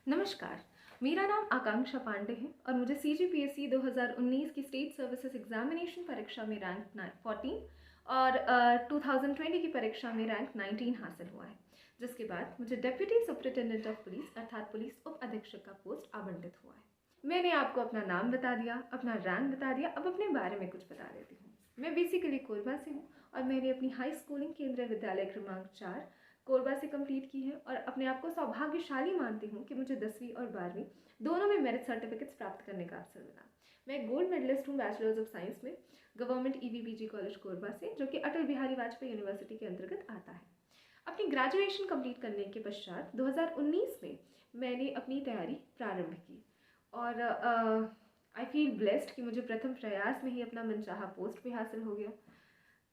नमस्कार, मेरा नाम आकांक्षा पांडे है और मुझे CGPSC 2019 की स्टेट सर्विसेज एग्जामिनेशन परीक्षा में रैंक 14 और 2020 की परीक्षा में रैंक 19 हासिल हुआ है, जिसके बाद मुझे डेप्यूटी सुपरिटेंडेंट ऑफ पुलिस अर्थात पुलिस उप अधीक्षक का पोस्ट आवंटित हुआ है। मैंने आपको अपना नाम बता दिया, अपना रैंक बता दिया, अब अपने बारे में कुछ बता देती हूँ। मैं बेसिकली कोरबा से हूँ और मैंने अपनी हाई स्कूलिंग केंद्रीय विद्यालय क्रमांक 4 कोरबा से कंप्लीट की है और अपने आप को सौभाग्यशाली मानती हूँ कि मुझे 10वीं और 12वीं दोनों में मेरिट सर्टिफिकेट्स प्राप्त करने का अवसर मिला। मैं गोल्ड मेडलिस्ट हूँ बैचलर्स ऑफ साइंस में गवर्नमेंट EVPG कॉलेज कोरबा से, जो कि अटल बिहारी वाजपेयी यूनिवर्सिटी के अंतर्गत आता है। अपनी ग्रेजुएशन कंप्लीट करने के पश्चात 2019 में मैंने अपनी तैयारी प्रारंभ की और आई फील ब्लेस्ड कि मुझे प्रथम प्रयास में ही अपना मनचाहा पोस्ट भी हासिल हो गया।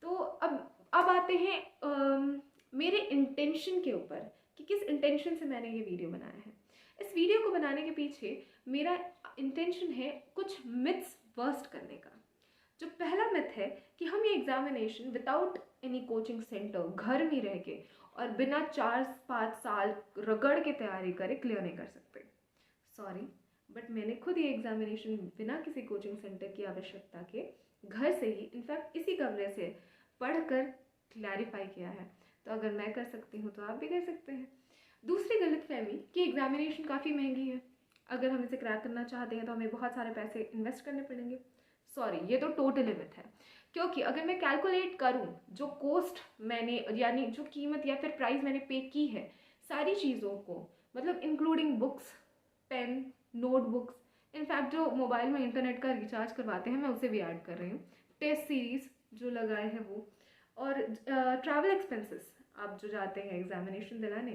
तो अब आते हैं मेरे इंटेंशन के ऊपर कि किस इंटेंशन से मैंने ये वीडियो बनाया है। इस वीडियो को बनाने के पीछे मेरा इंटेंशन है कुछ मिथ्स बर्स्ट करने का। जो पहला मिथ है कि हम ये examination without any coaching centre घर में रह के और बिना 4-5 साल रगड़ के तैयारी करे क्लियर नहीं कर सकते। सॉरी, बट मैंने खुद ये एग्जामिनेशन बिना किसी कोचिंग सेंटर की आवश्यकता के घर से ही, इनफैक्ट इसी कमरे से पढ़कर क्लैरिफाई किया है। तो अगर मैं कर सकती हूँ तो आप भी कर सकते हैं। दूसरी गलतफहमी कि एग्जामिनेशन काफ़ी महंगी है, अगर हम इसे क्रैक करना चाहते हैं तो हमें बहुत सारे पैसे इन्वेस्ट करने पड़ेंगे। सॉरी, ये तो टोटल मिथ है, क्योंकि अगर मैं कैलकुलेट करूँ जो कॉस्ट मैंने यानी जो कीमत या फिर प्राइस मैंने पे की है सारी चीज़ों को, मतलब including books, pen, notebooks, in fact जो मोबाइल में इंटरनेट का रिचार्ज करवाते हैं मैं उसे भी ऐड कर रही हूँ, टेस्ट सीरीज़ जो लगाए हैं वो, और ट्रैवल एक्सपेंसेस आप जो जाते हैं एग्जामिनेशन दिलाने,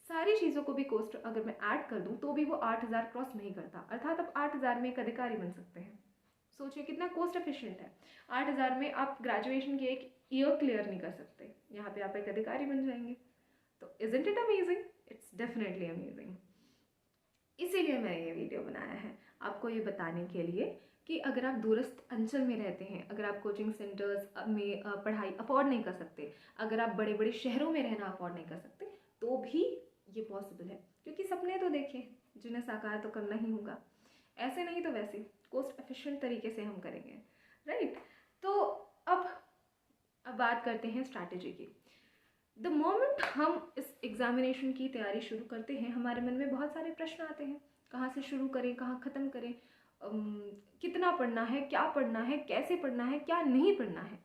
सारी चीज़ों को भी कॉस्ट अगर मैं ऐड कर दूँ तो भी वो 8,000 क्रॉस नहीं करता। अर्थात आप 8,000 में एक अधिकारी बन सकते हैं। सोचिए कितना कॉस्ट एफिशिएंट है। 8,000 में आप ग्रेजुएशन की एक ईयर क्लियर नहीं कर सकते, यहाँ पे आप एक अधिकारी बन जाएंगे। तो isn't it amazing? It's definitely amazing. इसीलिए मैंने ये वीडियो बनाया है, आपको ये बताने के लिए कि अगर आप दूरस्थ अंचल में रहते हैं, अगर आप कोचिंग सेंटर्स में पढ़ाई अफोर्ड नहीं कर सकते, अगर आप बड़े बड़े शहरों में रहना अफोर्ड नहीं कर सकते, तो भी ये पॉसिबल है। क्योंकि सपने तो देखें जिन्हें साकार तो करना ही होगा, ऐसे नहीं तो वैसे कॉस्ट एफिशिएंट तरीके से हम करेंगे, राइट। तो अब बात करते हैं स्ट्रैटेजी की। द मोमेंट हम इस एग्जामिनेशन की तैयारी शुरू करते हैं, हमारे मन में बहुत सारे प्रश्न आते हैं, कहाँ से शुरू करें, कहाँ ख़त्म करें, कितना पढ़ना है, क्या पढ़ना है, कैसे पढ़ना है, क्या नहीं पढ़ना है।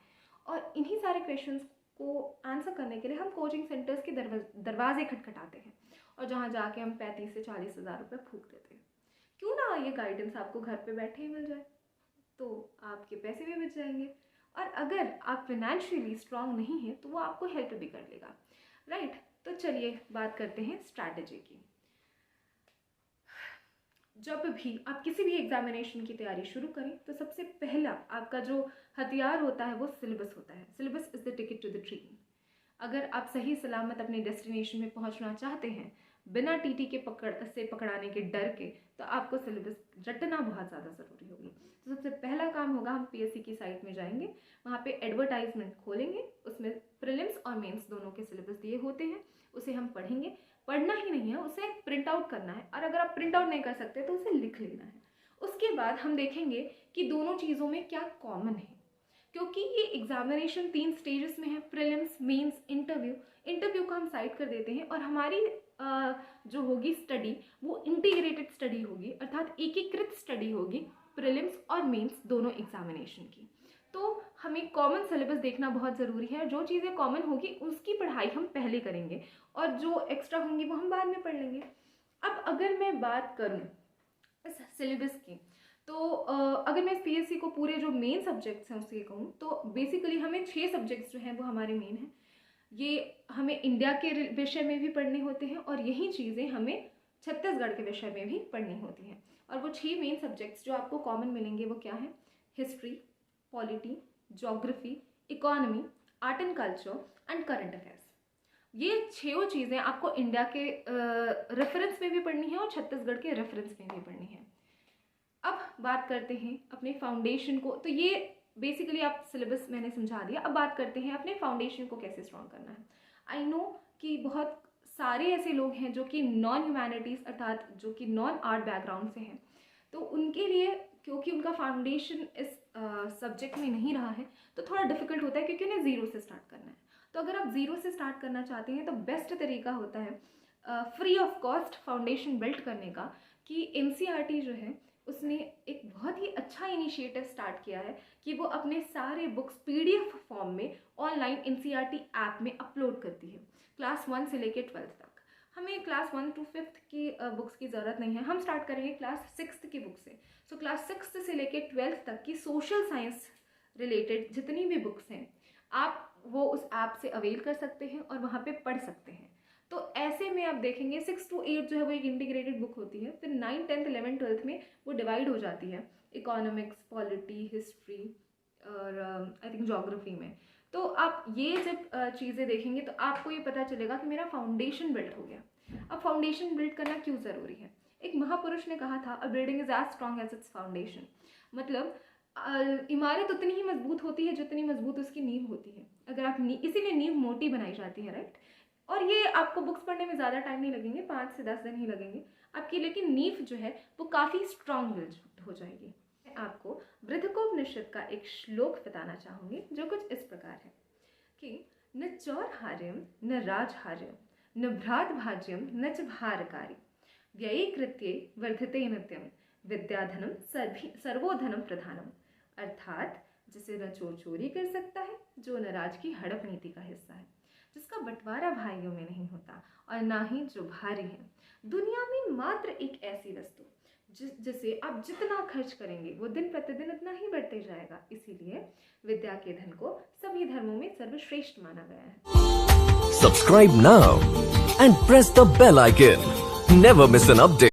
और इन्हीं सारे क्वेश्चंस को आंसर करने के लिए हम कोचिंग सेंटर्स के दरवाजे खटखटाते हैं और जहाँ जाके हम 35 से 40 हज़ार रुपये फूंक देते हैं। क्यों ना ये गाइडेंस आपको घर पे बैठे ही मिल जाए, तो आपके पैसे भी बच जाएंगे और अगर आप फाइनेंशियली स्ट्रांग नहीं हैं तो वो आपको हेल्प भी कर लेगा, राइट। तो चलिए बात करते हैं स्ट्रैटेजी की। जब भी आप किसी भी एग्जामिनेशन की तैयारी शुरू करें तो सबसे पहला आपका जो हथियार होता है वो सिलेबस होता है। Syllabus is the ticket to the dream. अगर आप सही सलामत अपने डेस्टिनेशन में पहुंचना चाहते हैं बिना टीटी के पकड़ाने के डर के, तो आपको सिलेबस रटना बहुत ज़्यादा ज़रूरी होगी। तो सबसे पहला काम होगा, हम PSC की साइट में जाएंगे, वहाँ पे एडवर्टाइजमेंट खोलेंगे, उसमें प्रीलिम्स और मेंस दोनों के सिलेबस दिए होते हैं, उसे हम पढ़ेंगे। पढ़ना ही नहीं है, उसे प्रिंट आउट करना है, और अगर आप प्रिंट आउट नहीं कर सकते तो उसे लिख लेना है। उसके बाद हम देखेंगे कि दोनों चीज़ों में क्या कॉमन है, क्योंकि ये एग्जामिनेशन 3 स्टेजेस में है, प्रीलिम्स, मेंस, इंटरव्यू। इंटरव्यू को हम साइड कर देते हैं और हमारी जो होगी स्टडी वो इंटीग्रेटेड स्टडी होगी, अर्थात एकीकृत स्टडी होगी प्रीलिम्स और मेंस दोनों एग्जामिनेशन की। तो हमें कॉमन सिलेबस देखना बहुत ज़रूरी है। जो चीज़ें कॉमन होगी उसकी पढ़ाई हम पहले करेंगे और जो एक्स्ट्रा होंगी वो हम बाद में पढ़ लेंगे। अब अगर मैं बात करूँ इस सिलेबस की, तो अगर मैं इस PSC को पूरे जो मेन सब्जेक्ट्स हैं उसके कहूँ तो बेसिकली हमें 6 सब्जेक्ट्स जो हैं वो हमारे मेन हैं। ये हमें इंडिया के विषय में भी पढ़ने होते हैं और यही चीज़ें हमें छत्तीसगढ़ के विषय में भी पढ़नी होती हैं। और वो 6 मेन सब्जेक्ट्स जो आपको कॉमन मिलेंगे वो क्या है? History, polity, geography, economy, art and culture and current affairs. ये 6 चीज़ें आपको इंडिया के रेफरेंस में भी पढ़नी है और छत्तीसगढ़ के रेफरेंस में भी पढ़नी है। अब बात करते हैं अपने फाउंडेशन को। तो ये बेसिकली आप सिलेबस मैंने समझा दिया। अब बात करते हैं अपने फाउंडेशन को कैसे स्ट्रॉन्ग करना है। आई नो कि बहुत सारे ऐसे लोग हैं जो कि नॉन ह्यूमैनिटीज़ अर्थात जो कि नॉन आर्ट बैकग्राउंड से हैं, तो उनके लिए क्योंकि उनका फाउंडेशन इस सब्जेक्ट में नहीं रहा है तो थोड़ा डिफिकल्ट होता है, क्योंकि उन्हें ज़ीरो से स्टार्ट करना है। तो अगर आप ज़ीरो से स्टार्ट करना चाहते हैं तो बेस्ट तरीका होता है free of cost foundation build करने का, कि NCERT जो है उसने एक बहुत ही अच्छा इनिशिएटिव स्टार्ट किया है कि वो अपने सारे बुक्स PDF फॉर्म में ऑनलाइन NCERT ऐप में अपलोड करती है, क्लास 1 से लेकर 12th तक। हमें क्लास 1 to 5th की बुक्स की ज़रूरत नहीं है, हम स्टार्ट करेंगे क्लास 6th की बुक से। सो क्लास 6th से लेकर 12th तक की सोशल साइंस रिलेटेड जितनी भी बुक्स हैं आप वो उस ऐप से अवेल कर सकते हैं और वहाँ पे पढ़ सकते हैं। तो ऐसे में आप देखेंगे 6 to 8 जो है वो एक इंटीग्रेटेड बुक होती है, फिर 9, 10th, 11th, 12th में वो डिवाइड हो जाती है इकोनॉमिक्स, पॉलिटी, हिस्ट्री और आई थिंक ज्योग्राफी में। तो आप ये जब चीज़ें देखेंगे तो आपको ये पता चलेगा कि मेरा फाउंडेशन बिल्ड हो गया। अब फाउंडेशन बिल्ड करना क्यों ज़रूरी है? एक महापुरुष ने कहा था, a building is as strong as its foundation. मतलब इमारत उतनी ही मजबूत होती है जितनी मजबूत उसकी नींव होती है। अगर आप इसीलिए नींव मोटी बनाई जाती है, राइट। और ये आपको बुक्स पढ़ने में ज़्यादा टाइम नहीं लगेंगे, 5 से 10 दिन ही लगेंगे आपकी, लेकिन नींव जो है वो काफ़ी स्ट्रॉन्ग बिल्ड हो जाएगी। मैं आपको बृहदकोपनिषद का एक श्लोक बताना चाहूँगी जो कुछ इस प्रकार है कि न चौरहार्यम न राजहार्यम न भ्रातभाज्यम न च भारकारी व्ययी कृत्ये वर्धते नित्यम विद्याधनम सर्वोधनम प्रधानम। अर्थात जिसे न चोर चोरी कर सकता है, जो न राज की हड़प नीति का हिस्सा है, जिसका बंटवारा भाइयों में नहीं होता और ना ही जो भारी है। दुनिया में मात्र एक ऐसी वस्तु जिसे आप जितना खर्च करेंगे वो दिन प्रतिदिन उतना ही बढ़ते जाएगा। इसीलिए विद्या के धन को सभी धर्मों में सर्वश्रेष्ठ माना गया है। Subscribe now and press the bell icon. Never miss an update.